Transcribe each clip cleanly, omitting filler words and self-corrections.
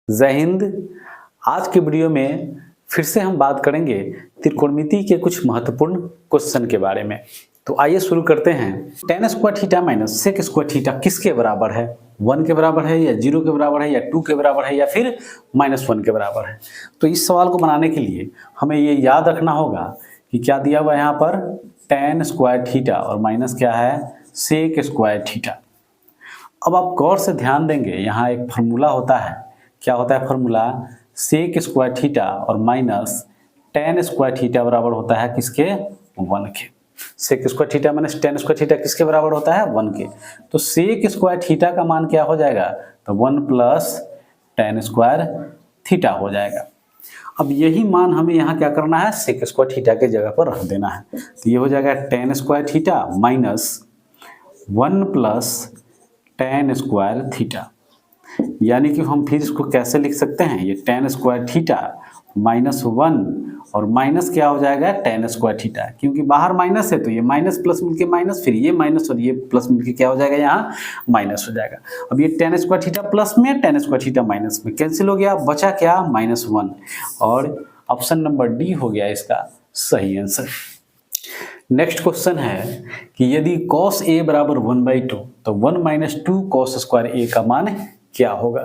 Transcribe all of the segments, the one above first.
जय हिंद। आज के वीडियो में फिर से हम बात करेंगे त्रिकोणमिति के कुछ महत्वपूर्ण क्वेश्चन के बारे में। तो आइए शुरू करते हैं। tan square theta minus sec square theta किसके बराबर है? 1 के बराबर है या 0 के बराबर है या 2 के बराबर है या फिर -1 के बराबर है? तो इस सवाल को बनाने के लिए हमें ये याद रखना होगा कि क्या दिया हुआ है यहाँ पर tan स्क्वायर थीटा और माइनस क्या है sec स्क्वायर थीटा। अब आप गौर से ध्यान देंगे, यहाँ एक फार्मूला होता है। क्या होता है फार्मूला? सेक स्क्वायर थीटा और माइनस tan स्क्वायर थीटा बराबर होता है किसके? 1 के। Sec square theta minus tan square theta किसके बराबर होता है? 1 के। तो सेक स्क्वायर थीटा का मान क्या हो जाएगा? तो 1 प्लस tan स्क्वायर थीटा हो जाएगा। अब यही मान हमें यहाँ क्या करना है? सेक स्क्वायर थीटा के जगह पर रख देना है। तो ये हो जाएगा tan square theta minus 1 plus tan square theta. यानी कि हम फिर इसको कैसे लिख सकते हैं? ये tan स्क्वायर थीटा माइनस 1 और माइनस क्या हो जाएगा? tan square theta. क्योंकि बाहर माइनस है तो ये माइनस प्लस मिलके माइनस, फिर ये माइनस और ये प्लस मिलके क्या हो जाएगा? यहाँ माइनस हो जाएगा। अब ये tan स्क्वायर थीटा प्लस में, tan स्क्वायर थीटा माइनस में कैंसिल हो गया, बचा क्या? -1। और ऑप्शन नंबर डी हो गया इसका सही आंसर। नेक्स्ट क्वेश्चन है कि यदि cos a बराबर 1/2 तो 1 - 2 cos स्क्वायर a का मान क्या होगा?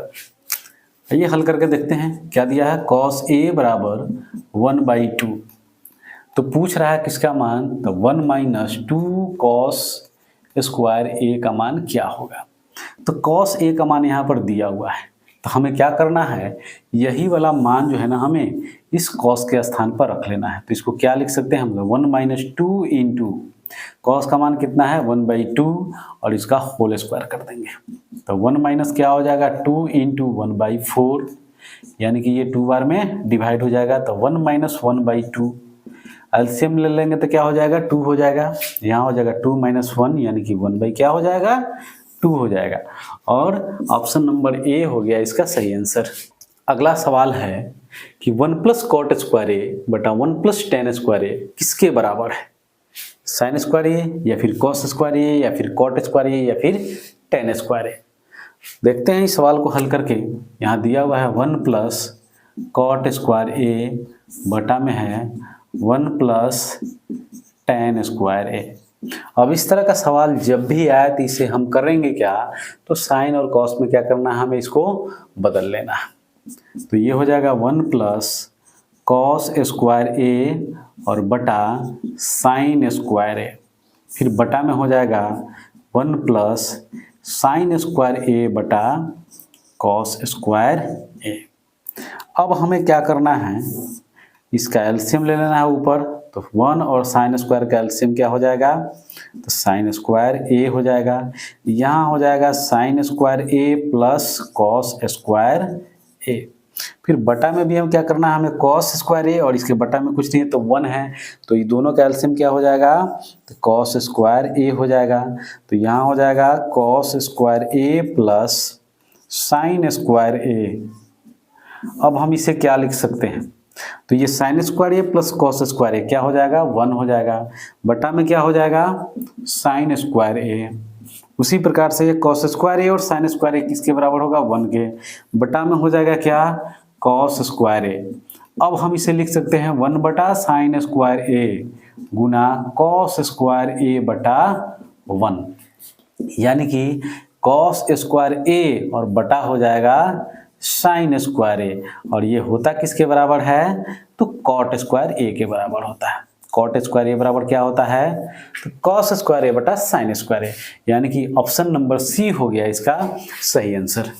आइए हल करके देखते हैं। क्या दिया है? cos a बराबर 1/2। तो पूछ रहा है किसका मान? तो 1 - 2 cos स्क्वायर a का मान क्या होगा? तो cos a का मान यहाँ पर दिया हुआ है, तो हमें क्या करना है? यही वाला मान जो है ना, हमें इस cos के स्थान पर रख लेना है। तो इसको क्या लिख सकते हैं हम लोग? 1 - 2 इंटू cos का मान कितना है? 1/2 और इसका होल स्क्वायर कर देंगे। तो 1 माइनस क्या हो जाएगा? 2 इंटू 1/4, यानी कि ये 2 बार में डिवाइड हो जाएगा। तो 1 - 1/2 एलसीएम ले लेंगे तो क्या हो जाएगा? 2 हो जाएगा। यहाँ हो जाएगा 2 - 1 यानी कि 1 क्या हो जाएगा? 2 हो जाएगा। और ऑप्शन नंबर ए हो गया इसका सही आंसर। अगला सवाल है कि 1 प्लस कॉट स्क्वायर ए बटा 1 प्लस tan स्क्वायर ए किसके बराबर है? साइन स्क्वायर ए या फिर कॉस स्क्वायर ए या फिर कॉट स्क्वायर ए या फिर tan स्क्वायर ए? देखते हैं इस सवाल को हल करके। यहाँ दिया हुआ है 1 प्लस कॉट स्क्वायर ए बटा में है 1 प्लस tan स्क्वायर ए। अब इस तरह का सवाल जब भी आए तो इसे हम करेंगे क्या? तो साइन और कॉस में क्या करना है? हमें इसको बदल लेना है। तो ये हो जाएगा 1 प्लस कॉस स्क्वायर ए और बटा साइन स्क्वायर ए, फिर बटा में हो जाएगा 1 प्लस साइन स्क्वायर ए बटा कॉस स्क्वायर ए। अब हमें क्या करना है? इसका एलसीएम ले लेना है ऊपर। तो 1 और साइन स्क्वायर का एलसीएम क्या हो जाएगा? तो साइन स्क्वायर ए हो जाएगा। यहाँ हो जाएगा साइन स्क्वायर ए प्लस कॉस स्क्वायर ए। फिर बटा में भी हम क्या करना है? हमें कॉस स्क्वायर ए और इसके बटा में कुछ नहीं है तो 1 है, तो ये दोनों का एलसीएम क्या हो जाएगा? तो कॉस स्क्वायर ए हो जाएगा। तो यहाँ हो जाएगा कॉस स्क्वायर ए प्लस साइन स्क्वायर ए। अब हम इसे क्या लिख सकते हैं? तो ये साइन स्क्वायर ए प्लस कॉस स्क्वायर ए क्या हो जाएगा? 1 हो जाएगा। बटा में क्या हो जाएगा? साइन स्क्वायर ए। उसी प्रकार से ये कॉस स्क्वायर ए और साइन स्क्वायर ए किसके बराबर होगा? 1 के। बटा में हो जाएगा क्या? कॉस स्क्वायर ए। अब हम इसे लिख सकते हैं 1 बटा साइन स्क्वायर ए गुना कॉस स्क्वायर ए बटा 1, यानी कि कॉस स्क्वायर ए और बटा हो जाएगा साइन स्क्वायर ए, और ये होता किसके बराबर है? तो कॉट स्क्वायर ए के बराबर होता है। कॉट स्क्वायर ए बराबर क्या होता है? तो कॉस स्क्वायर ए बटा साइन स्क्वायर ए, यानी कि ऑप्शन नंबर सी हो गया इसका सही आंसर।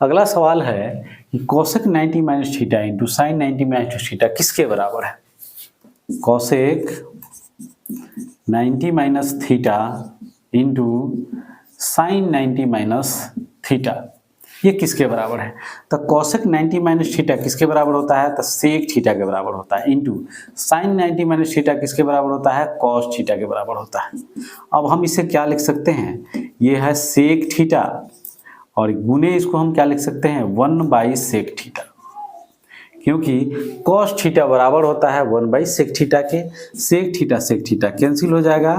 अगला सवाल है कि cosec 90 minus theta into sine 90 minus theta किसके बराबर है? Cosec 90 minus theta into sine 90 minus theta ये किसके बराबर है? तो कोसेक 90 माइनस थीटा किसके बराबर होता है? तो सेक थीटा के बराबर होता है। इंटू साइन 90 माइनस थीटा किसके बराबर होता है? कॉस थीटा के बराबर होता है। अब हम इसे क्या लिख सकते हैं? ये है सेक थीटा और गुने इसको हम क्या लिख सकते हैं? 1/सेक थीटा, क्योंकि कॉस थीटा बराबर होता है 1/सेक थीटा के। सेक थीटा कैंसिल हो जाएगा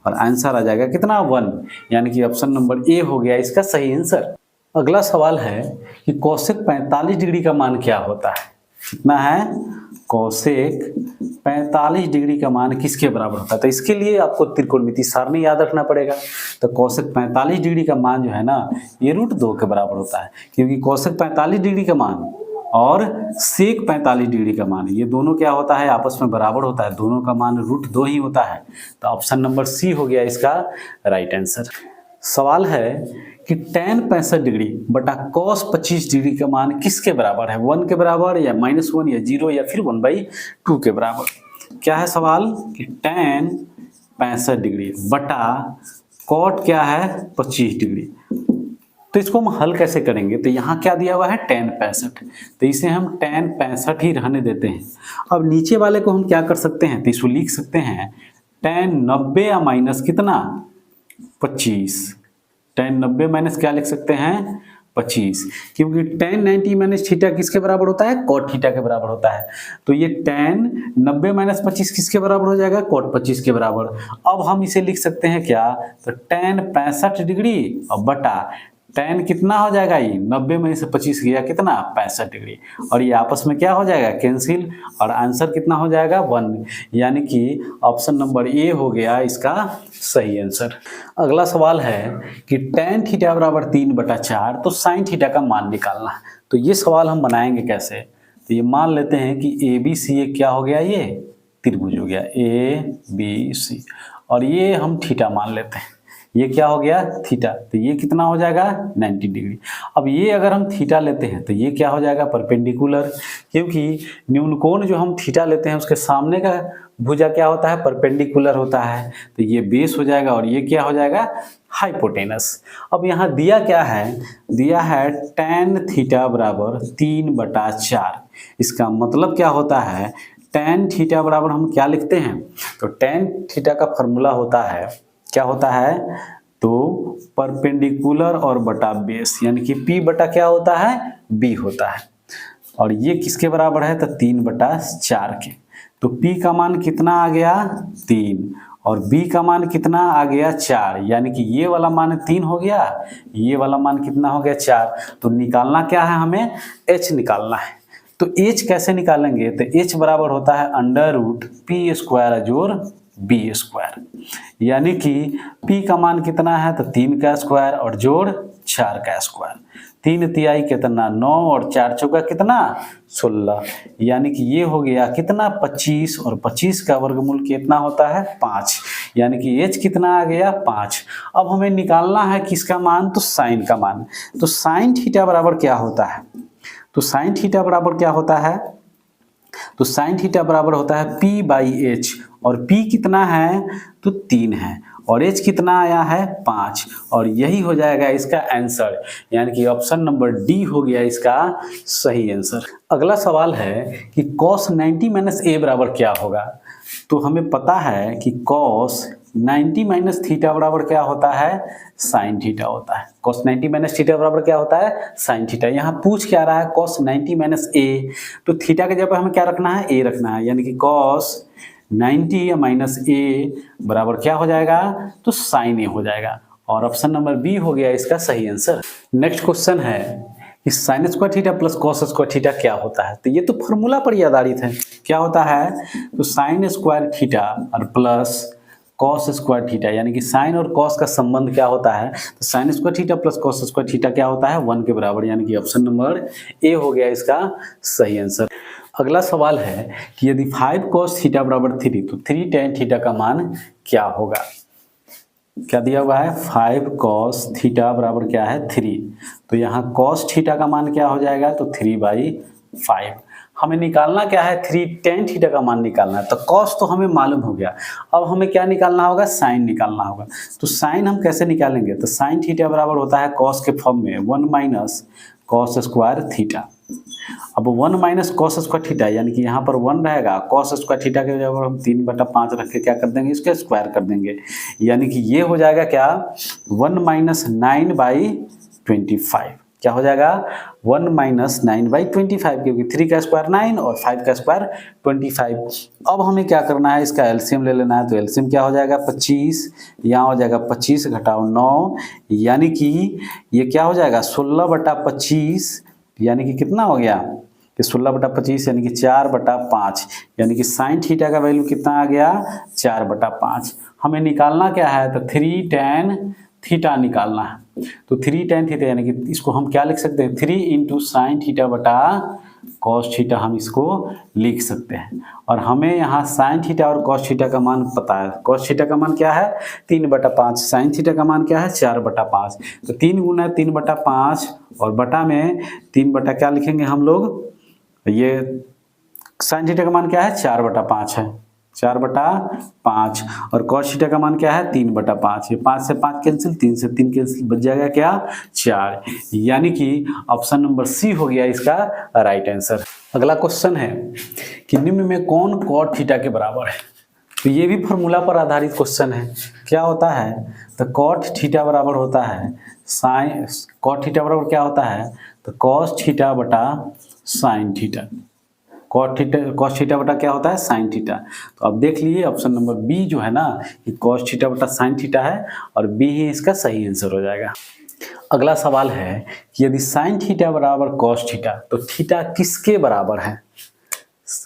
और आंसर आ जाएगा कितना? 1, यानी कि ऑप्शन नंबर ए हो गया इसका सही आंसर। अगला सवाल है कि कोसेक 45 डिग्री का मान क्या होता है। कितना है? कोसेक 45 डिग्री का मान किसके बराबर होता है? तो इसके लिए आपको त्रिकोणमिति सारणी याद रखना पड़ेगा। तो कोसेक 45 डिग्री का मान जो है ना, ये √2 के बराबर होता है, क्योंकि कोसेक 45 डिग्री का मान और सेक 45 डिग्री का मान, ये दोनों क्या होता है? आपस में बराबर होता है, दोनों का मान √2 ही होता है। तो ऑप्शन नंबर सी हो गया इसका राइट आंसर। सवाल है कि tan 65 डिग्री बटा cos 25 डिग्री का मान किसके बराबर है? 1 के बराबर या -1 या 0 या फिर 1/2 के बराबर। क्या है सवाल कि tan 65 डिग्री बटा cot क्या है? 25 डिग्री। तो इसको हम हल कैसे करेंगे? तो यहाँ क्या दिया हुआ है? tan 65, तो इसे हम tan 65 ही रहने देते हैं। अब नीचे वाले को हम क्या कर सकते हैं? तो इसको लिख सकते हैं tan 90 या माइनस कितना? 25। tan 90 माइनस क्या लिख सकते हैं? 25, क्योंकि tan 90 माइनस थीटा किसके बराबर होता है? cot थीटा के बराबर होता है। तो ये tan 90 माइनस 25 किसके बराबर हो जाएगा? cot 25 के बराबर। अब हम इसे लिख सकते हैं क्या? तो tan 65 डिग्री और बटा tan कितना हो जाएगा? ये 90 में से 25 गया कितना? 65 डिग्री, और ये आपस में क्या हो जाएगा? कैंसिल, और आंसर कितना हो जाएगा? 1, यानी कि ऑप्शन नंबर ए हो गया इसका सही आंसर। अगला सवाल है कि tan थीटा बराबर 3/4, तो sin थीटा का मान निकालना है। तो ये सवाल हम बनाएंगे कैसे? तो ये मान लेते हैं कि ABC एक क्या हो गया? ये त्रिभुज हो गया ABC, और ये हम थीटा मान लेते हैं। ये क्या हो गया? थीटा। तो ये कितना हो जाएगा? 90 डिग्री। अब ये अगर हम थीटा लेते हैं तो ये क्या हो जाएगा? परपेंडिकुलर, क्योंकि न्यून कोण जो हम थीटा लेते हैं उसके सामने का भुजा क्या होता है? परपेंडिकुलर होता है। तो ये बेस हो जाएगा और ये क्या हो जाएगा? हाइपोटेनस। अब यहाँ दिया क्या है? दिया है tan थीटा बराबर 3/4। इसका मतलब क्या होता है? tan थीटा बराबर हम क्या लिखते हैं? तो tan थीटा का फॉर्मूला होता है, क्या होता है? तो परपेंडिकुलर और बटा बेस, यानी कि P बटा क्या होता है? B होता है। और ये किसके बराबर है? तो 3/4 के। तो P का मान कितना आ गया? 3, और B का मान कितना आ गया? 4, यानी कि ये वाला मान 3 हो गया, ये वाला मान कितना हो गया? 4। तो निकालना क्या है हमें? H निकालना है। तो H कैसे निकालेंगे? तो H बराबर होता है √P² जोड़ B², यानी कि P का मान कितना है? तो 3 का स्क्वायर और जोड़ 4 का स्क्वायर। 3 तिहाई कितना? 9, और 4 चौका कितना? 16, यानी कि ये हो गया कितना? 25, और 25 का वर्गमूल कितना होता है? 5, यानी कि H कितना आ गया? 5। अब हमें निकालना है किसका मान? तो साइन का मान। तो साइन थीटा बराबर क्या होता है? तो साइन थीटा बराबर क्या होता है? तो साइन थीटा बराबर होता है P/H, और P कितना है? तो 3 है, और H कितना आया है? 5, और यही हो जाएगा इसका आंसर, यानी कि ऑप्शन नंबर डी हो गया इसका सही आंसर। अगला सवाल है कि cos 90 - a बराबर क्या होगा? तो हमें पता है कि cos 90 - थीटा बराबर क्या होता है? साइन थीटा होता है। cos 90 - थीटा बराबर क्या होता है? Sine theta. यहाँ पूछ क्या रहा है? cos 90 - a, तो थीटा के जगह हमें क्या रखना है? a रखना है, यानी कि cos 90 - a बराबर क्या हो जाएगा? तो साइन a हो जाएगा, और ऑप्शन नंबर बी हो गया इसका सही आंसर। नेक्स्ट क्वेश्चन है कि sin² theta plus cos² theta क्या होता है? तो ये तो फॉर्मूला पर ही आधारित है। क्या होता है? तो sin² थीटा और प्लस cos² थीटा, यानी कि साइन और cos का संबंध क्या होता है? तो sin² theta plus cos² theta क्या होता है? 1 के बराबर, यानी कि ऑप्शन नंबर ए हो गया इसका सही आंसर। अगला सवाल है कि यदि 5 cos थीटा बराबर 3, तो 3 tan थीटा का मान क्या होगा? क्या दिया हुआ है? 5 cos थीटा बराबर क्या है? 3। तो यहाँ cos थीटा का मान क्या हो जाएगा? तो 3/5। हमें निकालना क्या है? 3 tan थीटा का मान निकालना है। तो cos तो हमें मालूम हो गया, अब हमें क्या निकालना होगा? साइन निकालना होगा। तो साइन हम कैसे निकालेंगे? तो साइन थीटा बराबर होता है cos के फॉर्म में 1 - cos² थीटा। अब 1 - cos² थीटा, यानी कि यहाँ पर 1 रहेगा, cos² थीटा के जगह हम 3/5 रख के क्या कर देंगे? इसके स्क्वायर कर देंगे, यानी कि ये हो जाएगा क्या? 1 - 9/25, क्या हो जाएगा 1 माइनस 9/25, क्योंकि 3 का स्क्वायर 9 और 5 का स्क्वायर 25। अब हमें क्या करना है, इसका एलसीएम ले लेना है। तो एलसीएम क्या हो जाएगा 25, यहाँ हो जाएगा 25 घटाओ 9, यानी कि ये क्या हो जाएगा 16/25, यानी कि कितना हो गया कि 16/25 यानी कि 4/5, यानी कि साइन थीटा का वैल्यू कितना आ गया 4/5। हमें निकालना क्या है, तो 3 tan थीटा निकालना है। तो 3 tan थीटा यानी कि इसको हम क्या लिख सकते हैं, 3 इंटू साइन थीटा बटा कॉस थीटा हम इसको लिख सकते हैं। और हमें यहाँ साइन थीटा और कॉस थीटा का मान पता है। कॉस थीटा का मान क्या है 3/5, साइन थीटा का मान क्या है 4/5। तो 3 गुना 3/5 और बटा में 3 बटा क्या लिखेंगे हम लोग, ये साइन थीटा का मान क्या है 4/5 है, 4/5, और कॉस थीटा का मान क्या है 3/5। ये 5 से 5 कैंसिल, 3 से 3 कैंसिल, बच जाएगा क्या 4, यानी कि ऑप्शन नंबर सी हो गया इसका राइट आंसर। अगला क्वेश्चन है कि निम्न में कौन कॉट थीटा के बराबर है। तो ये भी फॉर्मूला पर आधारित क्वेश्चन है। क्या होता है, तो कॉट थीटा बराबर होता है साइन, कॉट थीटा बराबर क्या होता है, तो कॉस थीटा बटा साइन थीटा। कॉस थीटा बटा क्या होता है साइन थीटा। तो अब देख लीजिए ऑप्शन नंबर बी जो है ना, कि कॉस थीटा बटा साइन थीटा है, और बी ही इसका सही आंसर हो जाएगा। अगला सवाल है कि यदि साइन थीटा बराबर कॉस थीटा, तो थीटा किसके बराबर है।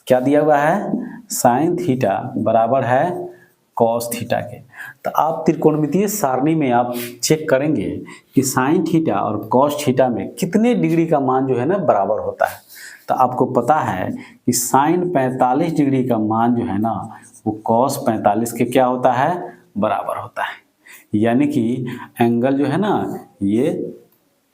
क्या दिया हुआ है, साइन थीटा बराबर है कॉस थीटा के। तो आप त्रिकोणमितीय सारणी में आप चेक करेंगे कि साइन थीटा और कॉस थीटा में कितने डिग्री का मान जो है ना बराबर होता है। तो आपको पता है कि साइन 45 डिग्री का मान जो है ना, वो कॉस 45 के क्या होता है बराबर होता है। यानी कि एंगल जो है ना, ये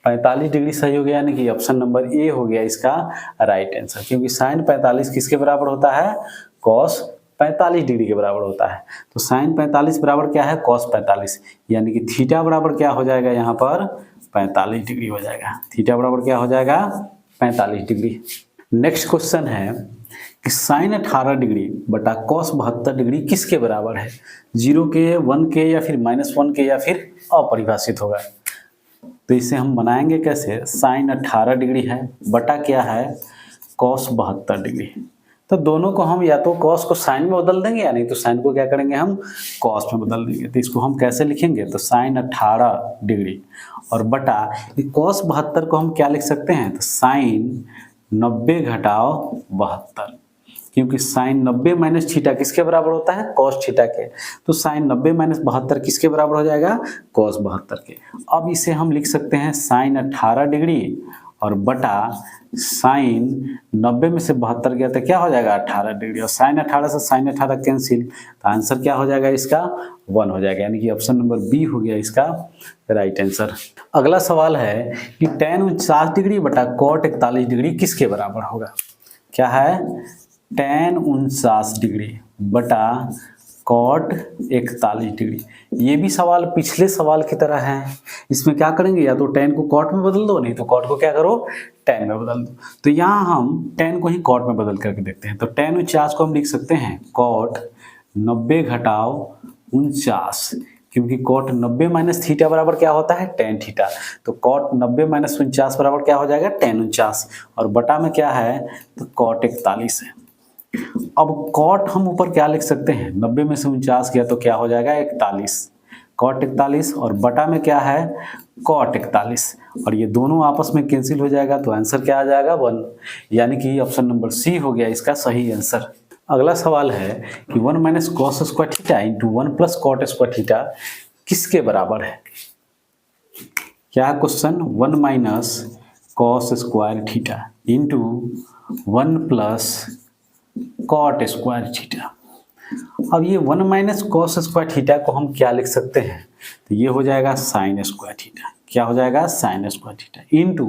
45 डिग्री सही हो गया, यानी कि ऑप्शन नंबर ए हो गया इसका राइट आंसर। क्योंकि साइन 45 किसके बराबर होता है, कॉस 45 डिग्री के बराबर होता है। तो साइन 45 बराबर क्या है कॉस 45, यानी कि थीटा बराबर क्या हो जाएगा यहाँ पर 45 डिग्री हो जाएगा। थीटा बराबर क्या हो जाएगा 45 डिग्री। नेक्स्ट क्वेश्चन है कि साइन 18 डिग्री बटा कॉस 72 डिग्री किसके बराबर है। 0 के, 1 के, या फिर -1 के, या फिर अपरिभाषित होगा। तो इसे हम बनाएंगे कैसे, साइन 18 डिग्री है बटा क्या है कॉस 72 डिग्री। तो दोनों को हम या तो कॉस को साइन में बदल देंगे, या नहीं तो साइन को क्या करेंगे हम कॉस में बदल देंगे। तो इसको हम कैसे लिखेंगे, तो साइन 18 डिग्री और बटा कॉस 72 को हम क्या लिख सकते हैं, तो साइन 90 घटाओ 72, क्योंकि साइन 90 माइनस थीटा किसके बराबर होता है कॉस थीटा के। तो साइन 90 माइनस 72 किसके बराबर हो जाएगा कॉस 72 के। अब इसे हम लिख सकते हैं साइन 18 डिग्री और बटा साइन 90 में से 72 गया तो क्या हो जाएगा 18 डिग्री, और साइन 18 से साइन 18 कैंसिल, तो आंसर क्या हो जाएगा इसका 1 हो जाएगा। यानी कि ऑप्शन नंबर बी हो गया इसका राइट आंसर। अगला सवाल है कि tan 49 डिग्री बटा कॉट 41 डिग्री किसके बराबर होगा। क्या है, tan 49 डिग्री बटा कॉट 41 डिग्री। ये भी सवाल पिछले सवाल की तरह है। इसमें क्या करेंगे, या तो tan को कॉट में बदल दो, नहीं तो कॉट को क्या करो tan में बदल दो। तो यहाँ हम tan को ही कॉट में बदल करके देखते हैं। तो tan 49 को हम लिख सकते हैं कॉट 90 घटाओ 49, क्योंकि कॉट 90 माइनस थीटा बराबर क्या होता है tan थीटा। तो कॉट 90 माइनस 49 बराबर क्या हो जाएगा tan 49, और बटा में क्या है तो कॉट 41 है। अब कॉट हम ऊपर क्या लिख सकते हैं, 90 में से 49 गया तो क्या हो जाएगा 41, कॉट 41, और बटा में क्या है कॉट 41, और ये दोनों आपस में कैंसिल हो जाएगा। तो आंसर क्या आ जाएगा 1, यानी कि ऑप्शन नंबर सी हो गया इसका सही आंसर। अगला सवाल है कि 1 minus cos square theta into 1 plus cot square theta किसके बराबर है। क्या है question, 1 minus cos square theta into 1 plus cot square theta. अब ये 1 माइनस कॉस स्क्वायर थीटा को हम क्या लिख सकते हैं, तो ये हो जाएगा साइन स्क्वायर थीटा। क्या हो जाएगा साइन स्क्वायर थीटा इंटू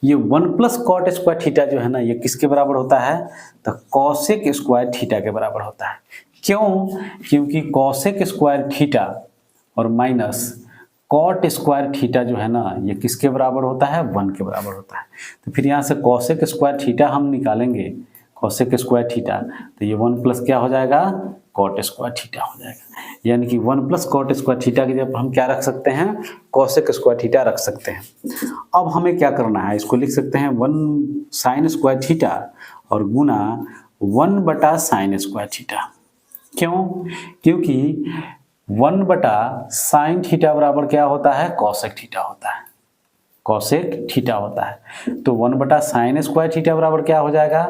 ये 1 प्लस कॉट स्क्वायर थीटा जो है ना, ये किसके बराबर होता है, तो कॉसेक स्क्वायर थीटा के बराबर होता है। क्यों, क्योंकि कॉसेक स्क्वायर थीटा और माइनस कॉट स्क्वायर थीटा जो है ना, ये किसके बराबर होता है 1 के बराबर होता है। तो फिर यहाँ से कॉसेक स्क्वायर थीटा हम निकालेंगे, कॉसेक स्क्वायर थीटा, तो ये 1 प्लस क्या हो जाएगा कॉट स्क्वायर थीटा हो जाएगा। यानी कि 1 प्लस कॉट स्क्वायर थीटा की जगह हम क्या रख सकते हैं, कॉसेक स्क्वायर थीटा रख सकते हैं। अब हमें क्या करना है, इसको लिख सकते हैं 1 साइन स्क्वायर थीटा और गुना 1 बटा साइन स्क्वायर थीटा। क्यों? क्योंकि 1 बटा साइन थीटा बराबर क्या होता है, कॉसेक थीटा होता है, कॉसेक थीटा होता है। तो 1 बटा साइन स्क्वायर थीटा बराबर क्या हो जाएगा,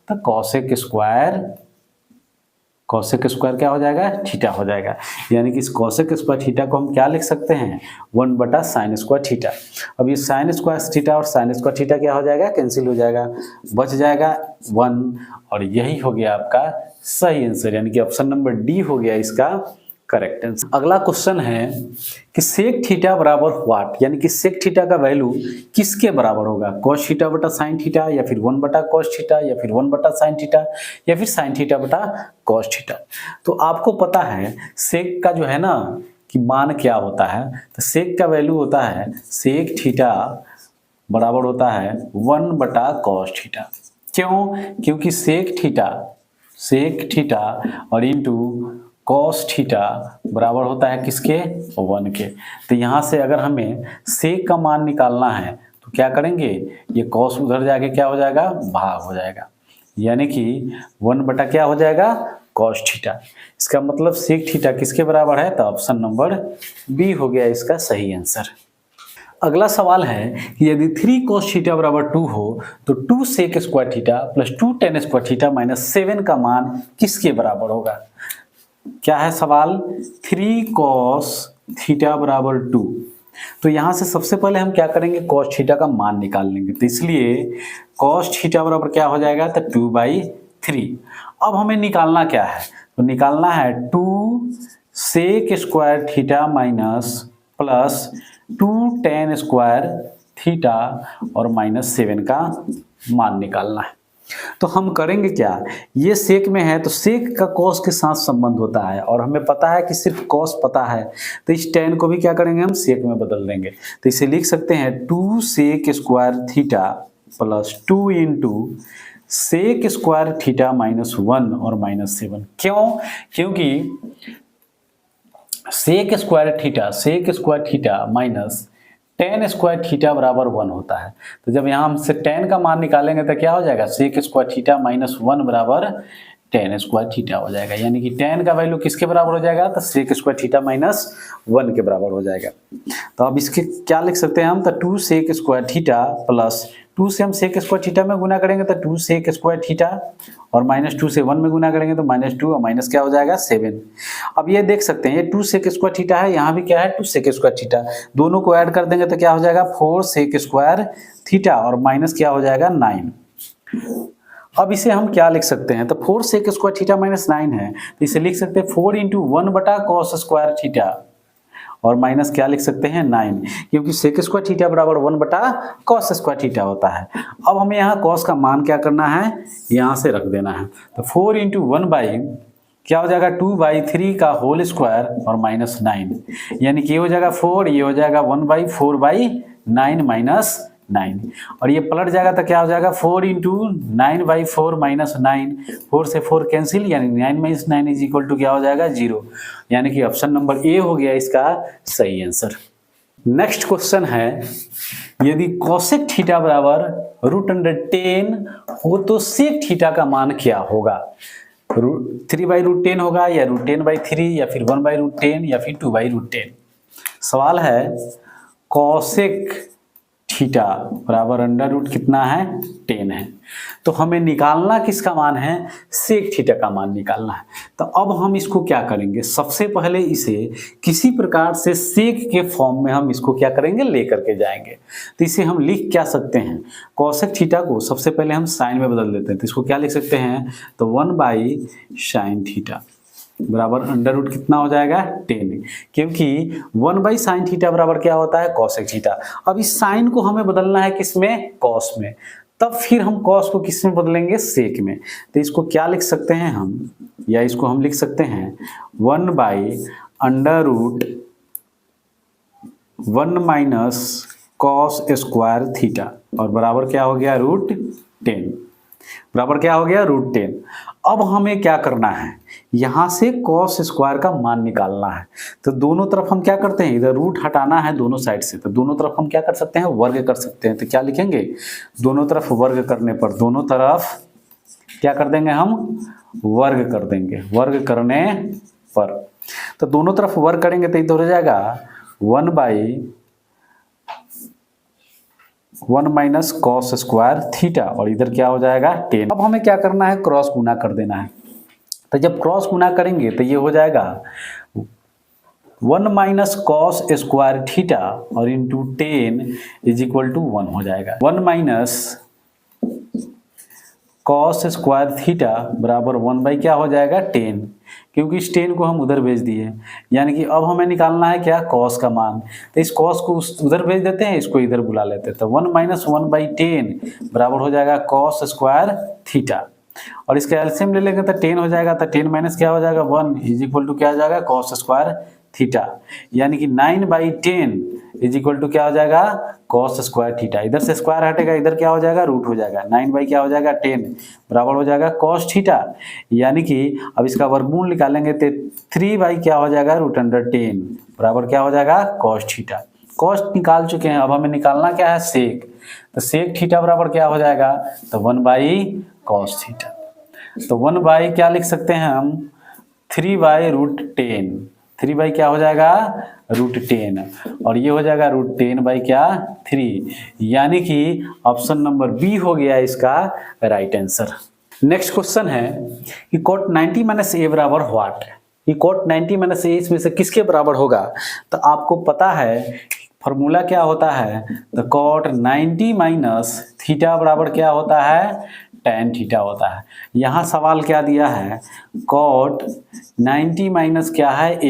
तो कॉसेक स्क्वायर क्या हो जाएगा, थीटा हो जाएगा। यानी कि इस कॉसेक स्क्वायर थीटा को हम क्या लिख सकते हैं, 1 बटा साइन स्क्वायर थीटा। अब ये साइन स्क्वायर थीटा और साइन स्क्वायर थीटा क्या हो जाएगा, कैंसिल हो जाएगा, बच जाएगा 1, और यही हो गया आपका सही आंसर। यानी कि ऑप्शन नंबर डी हो गया इसका करेक्ट आंसर। अगला क्वेश्चन है कि सेक थीटा बराबर व्हाट, यानी कि सेक थीटा का वैल्यू किसके बराबर होगा, कॉस थीटा बटा साइन थीटा, या फिर 1 बटा कॉस थीटा, या फिर 1 बटा साइन थीटा, या फिर साइन थीटा बटा कॉस थीटा। तो आपको पता है सेक का जो है ना कि मान क्या होता है, तो सेक का वैल्यू होता है सेक थीटा बराबर होता है 1 बटा कॉस थीटा। क्यों? क्योंकि सेक थीटा और इंटू कॉस थीटा बराबर होता है किसके, 1 के। तो यहाँ से अगर हमें सेक का मान निकालना है तो क्या करेंगे, ये कॉस उधर जाके क्या हो जाएगा, भाग हो जाएगा। यानी कि 1 बटा क्या हो जाएगा, कॉस थीटा। इसका मतलब सेक थीटा किसके बराबर है, तो ऑप्शन नंबर बी हो गया इसका सही आंसर। अगला सवाल है कि यदि 3 cos थीटा बराबर 2 हो तो 2 sec square theta plus 2 tan square theta minus 7 का मान किसके बराबर होगा। क्या है सवाल, 3 cos थीटा बराबर 2। तो यहाँ से सबसे पहले हम क्या करेंगे, cos थीटा का मान निकाल लेंगे। तो इसलिए cos थीटा बराबर क्या हो जाएगा, तो 2/3। अब हमें निकालना क्या है, तो निकालना है 2 sec square theta minus plus 2 tan square theta और माइनस 7 का मान निकालना है। तो हम करेंगे क्या, ये सेक में है तो सेक का कॉस के साथ संबंध होता है, और हमें पता है कि सिर्फ कॉस पता है, तो इस टेन को भी क्या करेंगे, हम सेक में बदल देंगे। तो इसे लिख सकते हैं 2 sec square theta plus 2 into sec square theta minus 1 और माइनस 7। क्यों? क्योंकि sec square theta minus tan square theta बराबर 1 होता है। तो जब यहाँ हमसे टेन का मान निकालेंगे तो क्या हो जाएगा, सेक स्क्वायर थीटा माइनस 1 बराबर टेन स्क्वायर थीटा हो जाएगा। यानी कि टेन का वैल्यू किसके बराबर हो जाएगा, तो सेक स्क्वायर थीटा माइनस 1 के बराबर हो जाएगा। तो अब इसके क्या लिख सकते हैं हम, तो 2 सेक स्क्वायर थीटा प्लस 2 से हम सेक स्क्वायर थीटा में गुना करेंगे तो 2 सेक स्क्वायर थीटा, और माइनस 2 से 1 में गुना करेंगे तो माइनस 2 और माइनस क्या हो जाएगा 7। अब ये देख सकते हैं ये 2 सेक स्क्वायर थीटा है, यहाँ भी क्या है 2 सेक स्क्वायर थीटा, दोनों को ऐड कर देंगे तो क्या हो जाएगा 4 सेक स्क्वायर थीटा और माइनस क्या हो जाएगा 9। अब इसे हम क्या लिख सकते हैं, तो 4 सेक स्क्वायर थीटा माइनस 9 है, तो इसे लिख सकते हैं 4 इंटू 1 बटा कॉस स्क्वायर थीटा और माइनस क्या लिख सकते हैं 9, क्योंकि सेक स्क्वायर थीटा बराबर 1 बटा कॉस स्क्वायर थीटा होता है। अब हमें यहाँ कॉस का मान क्या करना है, यहाँ से रख देना है। तो 4 इंटू 1 बाई क्या हो जाएगा 2/3 का होल स्क्वायर और माइनस 9, यानी कि ये हो जाएगा 4, ये हो जाएगा 1/4/9 माइनस 9, और ये पलट जाएगा तो क्या हो जाएगा 4 इंटू 9/4 माइनस 9, 4 से 4 कैंसिल, यानी 9 माइनस 9 इज इक्वल टू क्या हो जाएगा 0। यानी कि ऑप्शन नंबर ए हो गया इसका सही आंसर। नेक्स्ट क्वेश्चन है, यदि कोसेक थीटा बराबर √10 हो तो सेक थीटा का मान क्या होगा, 3/√10 होगा या √10/3 या फिर 1/√10 या फिर 2/√10। सवाल है कोसेक थीटा बराबर अंडर रूट कितना है 10 है, तो हमें निकालना किसका मान है, सेक थीटा का मान निकालना है। तो अब हम इसको क्या करेंगे, सबसे पहले इसे किसी प्रकार से सेक के फॉर्म में हम इसको क्या करेंगे लेकर के जाएंगे। तो इसे हम लिख क्या सकते हैं, कोसेक थीटा को सबसे पहले हम साइन में बदल देते हैं, तो इसको क्या लिख सकते हैं, तो 1/sin थीटा बराबर अंडर रूट कितना हो जाएगा 10, क्योंकि 1/sin थीटा बराबर क्या होता है कोसेक थीटा। अब इस साइन को हमें बदलना है किसमें, कॉस में, तब फिर हम कॉस को किस में बदलेंगे, सेक में। तो इसको क्या लिख सकते हैं हम, या इसको हम लिख सकते हैं 1/(1 माइनस कॉस स्क्वायर थीटा और बराबर क्या हो गया √10। बराबर क्या हो गया √10। अब हमें क्या करना है, यहाँ से कॉस स्क्वायर का मान निकालना है। तो दोनों तरफ हम क्या करते हैं, इधर रूट हटाना है दोनों साइड से, तो दोनों तरफ हम क्या कर सकते हैं, वर्ग कर सकते हैं। तो क्या लिखेंगे, दोनों तरफ वर्ग करने पर, दोनों तरफ क्या कर देंगे हम, वर्ग कर देंगे। वर्ग करने पर तो दोनों तरफ वर्ग करेंगे तो इधर हो जाएगा 1 माइनस कॉस स्क्वायर थीटा, और इधर क्या हो जाएगा 10। अब हमें क्या करना है, क्रॉस गुना कर देना है। तो जब क्रॉस गुना करेंगे तो ये हो जाएगा 1 माइनस कॉस स्क्वायर थीटा और इंटू 10 इज इक्वल टू 1 हो जाएगा। 1 माइनस कॉस स्क्वायर थीटा बराबर 1 बाई क्या हो जाएगा 10, क्योंकि इस 10 को हम उधर भेज दिए, यानी कि अब हमें निकालना है क्या, कॉस का मान। तो इस कॉस को उधर भेज देते हैं, इसको इधर बुला लेते हैं। तो 1 माइनस 1 बाई 10 बराबर हो जाएगा कॉस स्क्वायर थीटा, और इसका एलसीएम ले लेंगे तो 10 हो जाएगा। तो 10 माइनस क्या हो जाएगा 1 इज इक्वल टू क्या हो जाएगा कॉस स्क्वायर थीटा, यानी कि 9/10 इज इक्वल टू क्या हो जाएगा कॉस स्क्वायर थीटा। इधर से स्क्वायर हटेगा, इधर क्या हो जाएगा रूट हो जाएगा। 9 बाई क्या हो जाएगा 10 बराबर हो जाएगा कॉस थीटा, यानी कि अब इसका वर्गमूल निकालेंगे तो 3 बाई क्या हो जाएगा √10 बराबर क्या हो जाएगा कॉस थीटा। कॉस निकाल चुके हैं, अब हमें निकालना क्या है सेक। तो सेक थीटा बराबर क्या हो जाएगा, तो 1 बाई कॉस थीटा। तो 1 बाई क्या लिख सकते हैं हम, 3 बाई √10। 3 बाई क्या हो जाएगा √10, और ये हो जाएगा √10 बाई क्या 3, यानी कि ऑप्शन नंबर बी हो गया इसका राइट आंसर। नेक्स्ट क्वेश्चन है कि cot 90 माइनस ए बराबर व्हाट। कि cot 90 माइनस ए इसमें से किसके बराबर होगा। तो आपको पता है फॉर्मूला क्या होता है, तो cot 90 माइनस थीटा बराबर क्या होता है tan थीटा होता है। यहाँ सवाल क्या दिया है, cot 90 माइनस क्या है a,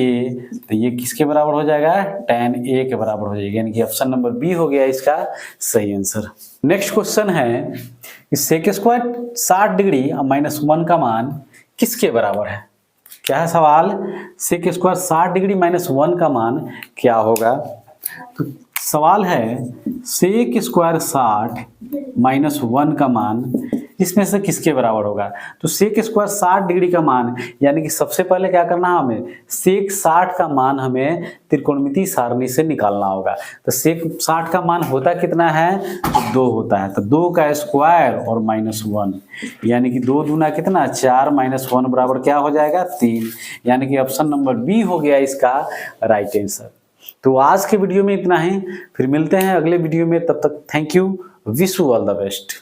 तो ये किसके बराबर हो जाएगा tan a के बराबर हो जाएगा, यानी कि ऑप्शन नंबर बी हो गया इसका सही आंसर। नेक्स्ट क्वेश्चन है कि सेक स्क्वायर 60 डिग्री -1 का मान किसके बराबर है। क्या है सवाल, सेक स्क्वायर 60 डिग्री -1 का मान क्या होगा। तो सवाल है सेक स्क्वायर 60 -1 का मान इसमें से किसके बराबर होगा। तो सेक स्क्वायर 60 डिग्री का मान, यानी कि सबसे पहले क्या करना है हमें, सेक 60 का मान हमें त्रिकोणमितीय सारणी से निकालना होगा। तो सेक 60 का मान होता कितना है, तो 2 होता है। तो 2 का स्क्वायर और -1, यानी कि 2 दूना कितना 4 -1 बराबर क्या हो जाएगा 3, यानी कि ऑप्शन नंबर बी हो गया इसका राइट आंसर। तो आज के वीडियो में इतना ही, फिर मिलते हैं अगले वीडियो में, तब तक thank you, wish you all the best.